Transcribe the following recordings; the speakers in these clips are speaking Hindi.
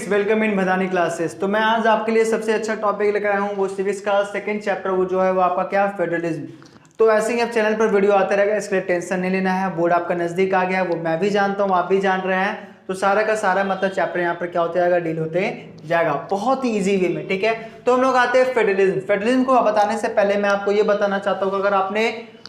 Students, welcome in Bhadani classes. तो मैं आज आपके लिए सबसे अच्छा टॉपिक लेकर आया हूँ, वो सिविक्स का सेकंड चैप्टर, वो जो है वो आपका क्या, फेडरलिज्म। तो ऐसे ही अब चैनल पर वीडियो आते रहेगा, इसके लिए टेंशन नहीं लेना है। बोर्ड आपका नजदीक आ गया है, वो मैं भी जानता हूँ, आप भी जान रहे हैं। तो सारा का सारा मतलब चैप्टर यहाँ पर क्या होता जाएगा, डील होते जाएगा बहुत ही ईजी वे में। ठीक है, तो हम लोग आते हैं फेडरलिज्म। फेडरलिज्म को बताने से पहले मैं आपको ये बताना चाहता हूँ कि अगर आपने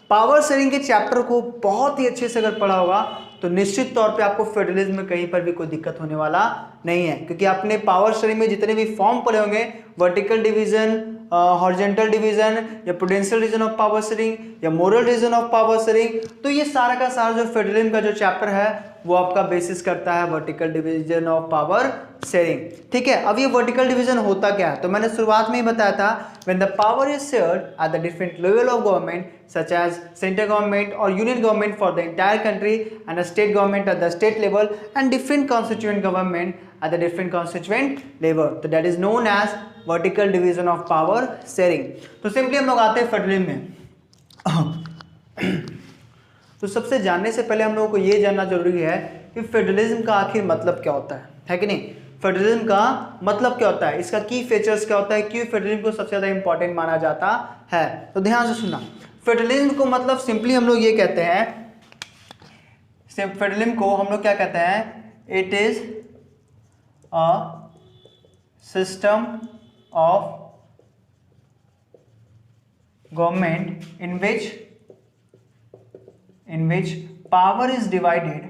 पावर शेयरिंग के चैप्टर को बहुत ही अच्छे से अगर पढ़ा होगा तो निश्चित तौर पे आपको फेडरलिज्म में कहीं पर भी कोई दिक्कत होने वाला नहीं है, क्योंकि आपने पावर शेयरिंग में जितने भी फॉर्म पढ़े होंगे, वर्टिकल डिवीजन, हॉरिजॉन्टल डिवीजन, या prudential reason of power sharing, या moral reason of power sharing, तो ये सारा का सारा जो फेडरलिज्म का जो चैप्टर है वो आपका बेसिस करता है vertical division of power sharing. ठीक है, अब ये वर्टिकल डिवीजन होता क्या है, तो मैंने शुरुआत में ही बताया था, when the power is shared at the different level of government such as central government or union government for the entire country and a state government at the state level and different constituent government at the different constituent level, so that is known as vertical division of power sharing। तो सिंपली हम लोग आते हैं फेडरलिज्म में। तो सबसे जानने से पहले हम लोगों को ये जानना जरूरी है कि फेडरलिज्म का आखिर मतलब क्या होता है कि नहीं। फेडरलिज्म का मतलब क्या होता है, इसका की फीचर्स क्या होता है, क्यों फेडरलिज्म को सबसे ज्यादा इंपॉर्टेंट माना जाता है। तो ध्यान से सुनना, फेडरलिज्म को मतलब सिंपली हम लोग ये कहते हैं, फेडरलिज्म को हम लोग क्या कहते हैं, it is a system of government in which power is divided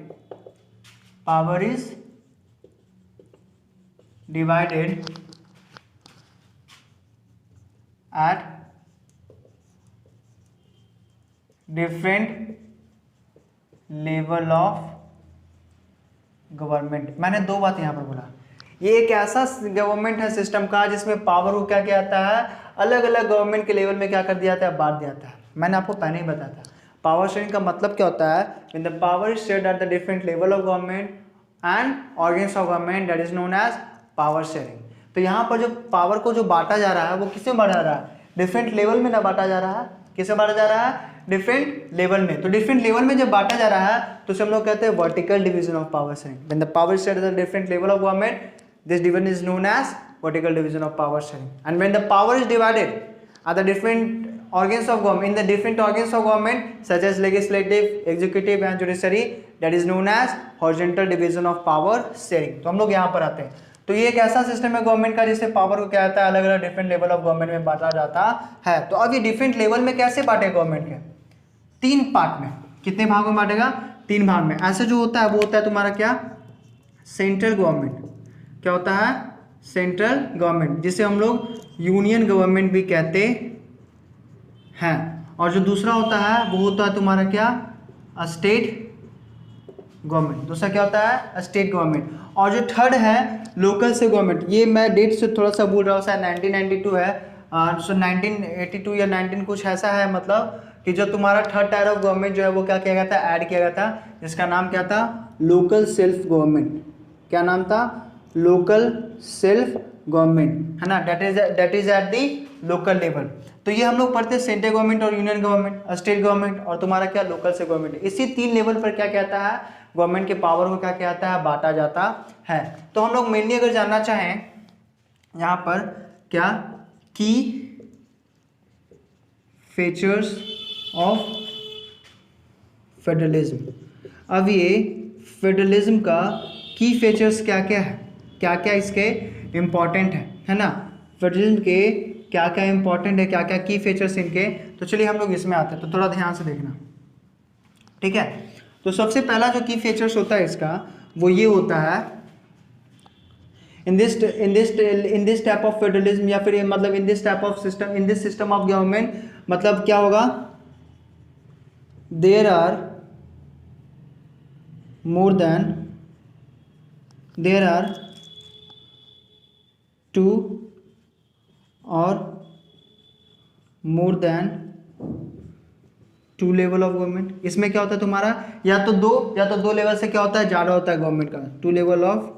at different level of government. मैंने दो बात यहां पर बोला, ये एक ऐसा गवर्नमेंट है सिस्टम का जिसमें पावर को क्या किया जाता है, अलग अलग गवर्नमेंट के लेवल में क्या कर दिया जाता है, बांट दिया जाता है। मैंने आपको पहले ही बताया था पावर शेयरिंग का मतलब क्या होता है, when the power is shared at the different level of government and organs of government, that is known as power sharing. तो यहाँ पर जो पावर को जो बांटा जा रहा है वो किसमें बांटा जा रहा है, डिफरेंट लेवल में ना बांटा जा रहा है, किससे बांटा जा रहा है, डिफरेंट लेवल में। तो डिफरेंट लेवल में जब बांटा जा रहा है तो उसे हम लोग कहते हैं vertical division of power sharing. When the power is shared at the different level of government, this division is known as vertical division of power sharing. And when the power is divided at the different organs of government, in the different organs of government such as legislative, executive and judiciary, that is known as horizontal division of power sharing। तो हम लोग यहाँ पर आते हैं, तो ये एक ऐसा सिस्टम है गवर्नमेंट का जिससे पावर को क्या आता है, अलग अलग डिफरेंट लेवल ऑफ गवर्नमेंट में बांटा जाता है। तो अब ये डिफरेंट लेवल में कैसे बांटे गवर्नमेंट के, तीन पार्ट में, कितने भागों में बांटेगा, तीन भाग में। ऐसे जो होता है वो होता है तुम्हारा क्या, सेंट्रल गवर्नमेंट, क्या होता है, सेंट्रल गवर्नमेंट, जिसे हम लोग यूनियन गवर्नमेंट भी कहते हैं। और जो दूसरा होता है वो होता है तुम्हारा क्या, स्टेट गवर्नमेंट। दूसरा क्या होता है, स्टेट गवर्नमेंट। और जो थर्ड है लोकल से गवर्नमेंट, ये मैं डेट से थोड़ा सा भूल रहा हूँ, शायद 1992 है, सो 1982 या 19 कुछ ऐसा है, मतलब कि जो तुम्हारा थर्ड टायर ऑफ गवर्नमेंट जो है वो क्या किया गया था, ऐड किया गया था, जिसका नाम क्या था, लोकल सेल्फ गवर्नमेंट। क्या नाम था, लोकल सेल्फ गवर्नमेंट, है ना, that is at the local level. तो ये हम लोग पढ़ते हैं सेंट्रल गवर्नमेंट और यूनियन गवर्नमेंट, स्टेट गवर्नमेंट और तुम्हारा क्या, लोकल से गवर्नमेंट। इसी तीन लेवल पर क्या कहता है, गवर्नमेंट के पावर को क्या कहता है, बांटा जाता है। तो हम लोग मेनली अगर जानना चाहें यहाँ पर क्या, की फीचर्स ऑफ फेडरलिज्म। अब ये फेडरलिज्म का की फीचर्स क्या क्या है, क्या क्या इसके इम्पॉर्टेंट है ना, फेडरलिज्म के क्या क्या इंपॉर्टेंट है, क्या क्या की फीचर्स इनके। तो चलिए हम लोग इसमें आते हैं, तो थोड़ा ध्यान से देखना, ठीक है। तो सबसे पहला जो की फीचर्स होता है इसका वो ये होता है, in this type of federalism, या फिर मतलब in this type of system, in this system of government, मतलब क्या होगा, there are two or more than two level of government. इसमें क्या होता है तुम्हारा, या तो दो लेवल से क्या होता है, ज्यादा होता है गवर्नमेंट का, टू लेवल ऑफ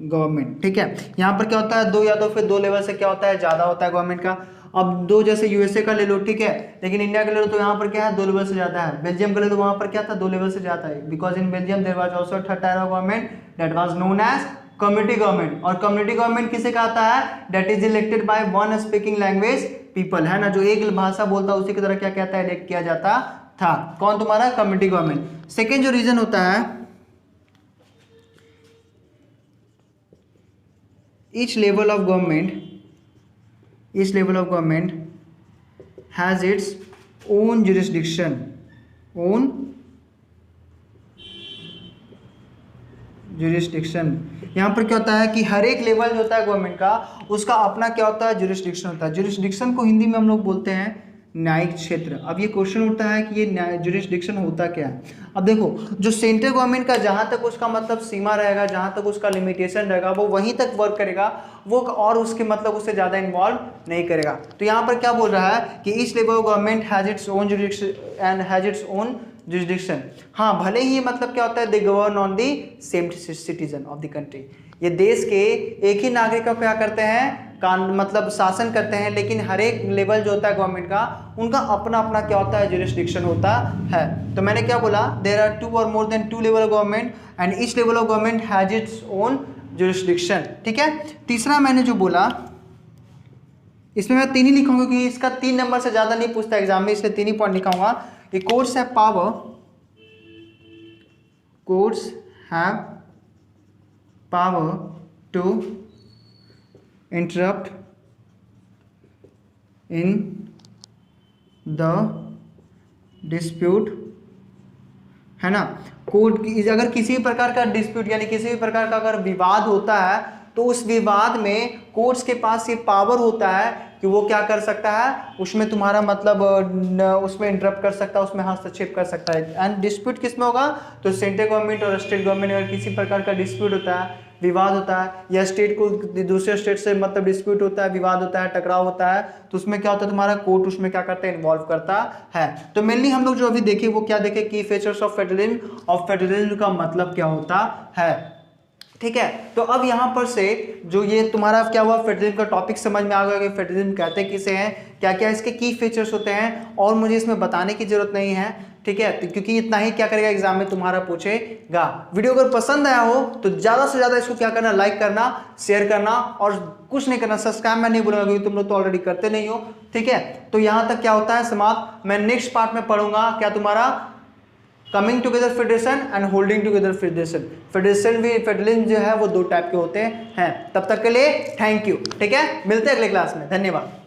गवर्नमेंट। ठीक है, यहाँ पर क्या होता है, दो या तो फिर दो लेवल से क्या होता है, ज्यादा होता है गवर्नमेंट का। अब दो, जैसे यूएसए का ले लो, ठीक है, लेकिन इंडिया का ले लो तो यहाँ पर क्या है, दो लेवल से ज्यादा है। बेल्जियम का ले लो, वहां पर क्या था, दो लेवल से ज्यादा है, because in Belgium there was also third tier of government that was known as community government, और कम्युनिटी गवर्नमेंट किसे कहता है, that is elected by one speaking language people, है ना, जो एक भाषा बोलता है उसी की तरह क्या कहता है, इलेक्ट किया जाता था। कौन तुम्हारा, कम्युनिटी गवर्नमेंट। सेकेंड जो रीजन होता है, each level of government has its own jurisdiction, यहाँ पर क्या होता है कि हर एक लेवल जो होता है गवर्नमेंट का, उसका अपना क्या होता है, जुरिस्डिक्शन होता है। जुरिस्डिक्शन को हिंदी में हम लोग बोलते हैं न्यायिक क्षेत्र। अब ये क्वेश्चन उठता है कि ये जुरिस्डिक्शन होता क्या है। अब देखो, जो सेंट्रल गवर्नमेंट का जहाँ तक उसका मतलब सीमा रहेगा, जहाँ तक उसका लिमिटेशन रहेगा, वो वहीं तक वर्क करेगा, वो और उसके मतलब उससे ज़्यादा इन्वॉल्व नहीं करेगा। तो यहाँ पर क्या बोल रहा है कि each level of government has its own jurisdiction and has its own jurisdiction. हाँ, भले ही मतलब क्या होता है, they govern on the same citizen of the country, ये देश के एक ही नागरिक का क्या करते हैं, मतलब शासन करते हैं, लेकिन हर एक लेवल जो होता है गवर्नमेंट का, उनका अपना अपना क्या होता है, जुरिस्डिक्शन होता है। तो मैंने क्या बोला, देयर आर 2 और more then 2 level of government and each level of government has its own jurisdiction. ठीक है। तीसरा मैंने जो बोला, इसमें मैं 3 ही लिखूंगा क्योंकि इसका 3 नंबर से ज़्यादा नहीं पूछता एग्जाम में, इसलिए 3 ही पॉइंट लिखाऊंगा। कि courts have power to interpret in the dispute, है ना। कोर्ट की अगर किसी भी प्रकार का डिस्प्यूट यानी किसी भी प्रकार का अगर विवाद होता है, तो उस विवाद में कोर्ट्स के पास ये पावर होता है कि वो क्या कर सकता है, उसमें तुम्हारा मतलब उसमें इंटरप्ट कर सकता है, उसमें हस्तक्षेप कर सकता है। एंड डिस्प्यूट किस में होगा, तो सेंट्रल गवर्नमेंट और स्टेट गवर्नमेंट अगर किसी प्रकार का डिस्प्यूट होता है, विवाद होता है, या स्टेट को दूसरे स्टेट से मतलब डिस्प्यूट होता है, विवाद होता है, टकराव होता है, तो उसमें क्या होता है, तुम्हारा कोर्ट उसमें क्या करता है, इन्वॉल्व करता है। तो मेनली हम लोग जो अभी देखे वो क्या देखे, की फीचर्स ऑफ फेडरलिज्म, और फेडरलिज्म का मतलब क्या होता है। ठीक है। तो अब यहाँ पर से जो ये तुम्हारा क्या हुआ, फेडरलिज्म का टॉपिक समझ में आ गया कि फेडरलिज्म कहते किसे हैं, क्या क्या इसके की फीचर्स होते हैं, और मुझे इसमें बताने की जरूरत नहीं है। ठीक है, तो क्योंकि इतना ही क्या करेगा, एग्जाम में तुम्हारा पूछेगा। वीडियो अगर पसंद आया हो तो ज़्यादा से ज़्यादा इसको क्या करना, लाइक करना, शेयर करना, और कुछ नहीं करना, सब्सक्राइब मैं नहीं बोलूँगा क्योंकि तुम लोग तो ऑलरेडी करते नहीं हो। ठीक है, तो यहाँ तक क्या होता है समाप्त। मैं नेक्स्ट पार्ट में पढ़ूंगा क्या, तुम्हारा coming together federation and holding together federation. Federalism जो है वो 2 टाइप के होते हैं। तब तक के लिए थैंक यू। ठीक है, मिलते हैं अगले क्लास में, धन्यवाद।